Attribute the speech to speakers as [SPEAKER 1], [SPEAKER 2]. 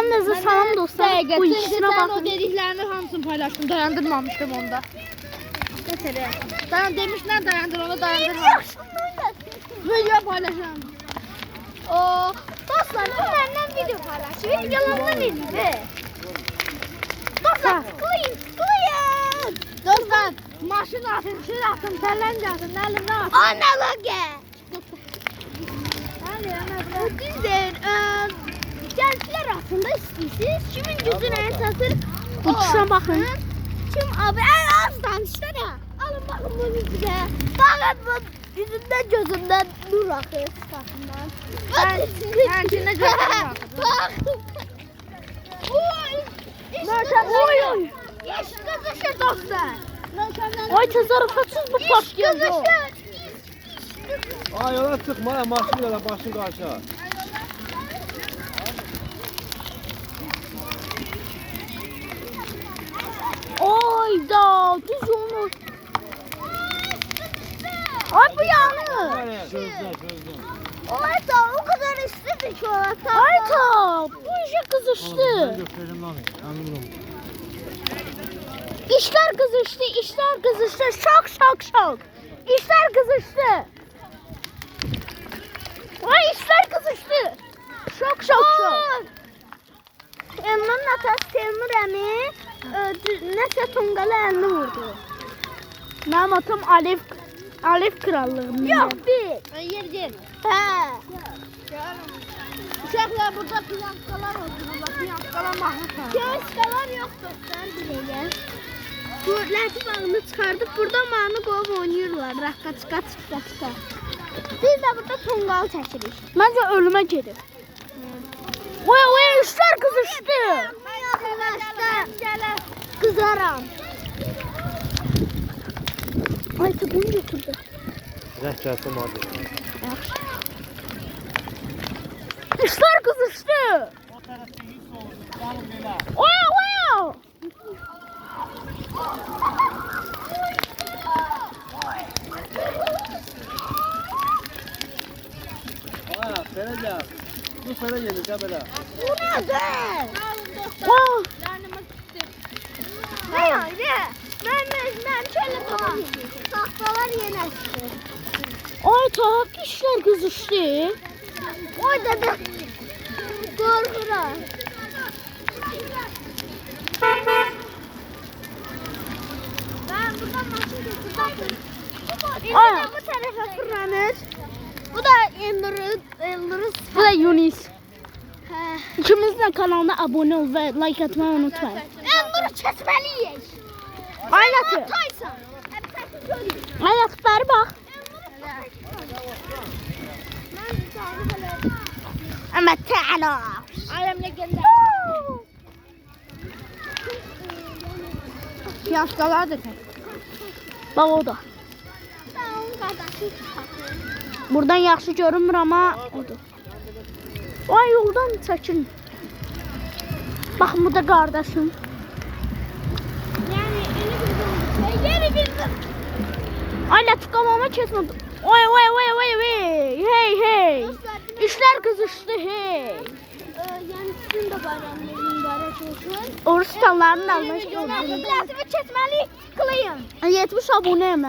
[SPEAKER 1] Hamınıza salam dostlar. Bu ikisine
[SPEAKER 2] Sen o
[SPEAKER 1] bakın.
[SPEAKER 2] dediklerini hamısını paylaştım. Dayandırmamıştım onda. Mesela. Ben demişler dayandır onu dayandırmamıştım. Video paylaşalım.
[SPEAKER 3] O dostlar bunlarla video paylaşıyor. Videolarından izle. Dostlar koyun.
[SPEAKER 2] Dostlar maşın atın, şey atın, terlence atın, elimden atın.
[SPEAKER 3] Analog. Bu güzel. Gençler aslında istiyorsunuz. Kimin gözüne esasır?
[SPEAKER 1] Bu ikisine bakın.
[SPEAKER 3] Kim abi en az danışsana. Alın bakın bunu size. Bakın bu yüzümden gözümden nur akıyor sıfatından.
[SPEAKER 2] Ben içinde gözüm var.
[SPEAKER 3] Bak.
[SPEAKER 1] Oy.
[SPEAKER 3] Yaş kızışır dostlar.
[SPEAKER 1] Ay təzərrüfatsız bu park geldi.
[SPEAKER 4] Ay yola çıkma ya maşın yola başın karşı.
[SPEAKER 1] Ay da düz olmuş. Ay bu yanır.
[SPEAKER 4] Gözden.
[SPEAKER 3] Orada o kadar istedik ki orada.
[SPEAKER 1] Ay ta bu işe kızıştı.
[SPEAKER 4] Göstereceğim lan. Anladım.
[SPEAKER 1] İşler kızıştı, işler kızıştı. Şok. İşler kızıştı. Ay işler kızıştı. Şok.
[SPEAKER 3] Elmanın atası Temur əmi nəsə tonqalı əlini vurdu.
[SPEAKER 1] Mənim atam Alev krallığında.
[SPEAKER 3] Yox, bir.
[SPEAKER 2] Yer.
[SPEAKER 3] Hə.
[SPEAKER 2] Uşaqlar burada piyankalar otururlar. Piyankalar mahnı
[SPEAKER 3] Göğüskalar yox dostlar biləyə. Bu lətif ağını çıxardıb burada mahnı qoyub oynayırlar. Raqqa çıqa. Biz də burada tonqal çəkirik.
[SPEAKER 1] Məncə ölümə gedir. Oy işler kızıştı.
[SPEAKER 3] Arkadaşlar kızaram.
[SPEAKER 1] Ay bunu götürdü.
[SPEAKER 4] Rəhcətim hadi.
[SPEAKER 1] İşler kızıştı. Oy.
[SPEAKER 4] Aya Ferəcəm. Bu Ferə gelir də belə.
[SPEAKER 3] Bu nədir?
[SPEAKER 1] Wow.
[SPEAKER 3] Ne yani? Ben şöyle babam. Tahtalar yeneşti.
[SPEAKER 1] Ay ta işler kızıştı.
[SPEAKER 3] Orada da korkuram. Ben buradan maçı getirdim.
[SPEAKER 1] Ay.
[SPEAKER 3] Bu tarafa fırlanır. Bu da Elnur'un
[SPEAKER 1] Bu da Yunis.
[SPEAKER 3] Hə.
[SPEAKER 1] İkimiz de kanalına abone ol ve like atmayı unutmayın.
[SPEAKER 3] Elnur'u kesmeliyiz.
[SPEAKER 1] Aynatı.
[SPEAKER 3] Taysan. Hep sesi söyleyeyim.
[SPEAKER 1] Aynatları bak. Ama ta'ala.
[SPEAKER 3] Alem legenda.
[SPEAKER 2] Piyankalar da tek.
[SPEAKER 1] Bak o da. Buradan yaxşı görünmür ama odur. Ay yoldan çəkin. Baxın bu da qardaşım.
[SPEAKER 3] Yeni bir
[SPEAKER 1] Ay latıqamama kesmədi. Oy. Hey. İşler kızıştı hey.
[SPEAKER 3] yani sizin de bayramınız mübarek olsun.
[SPEAKER 1] Oruç tutanların da almış.
[SPEAKER 3] Birazcık kesmeli kılayım.
[SPEAKER 1] 70 abuneyim.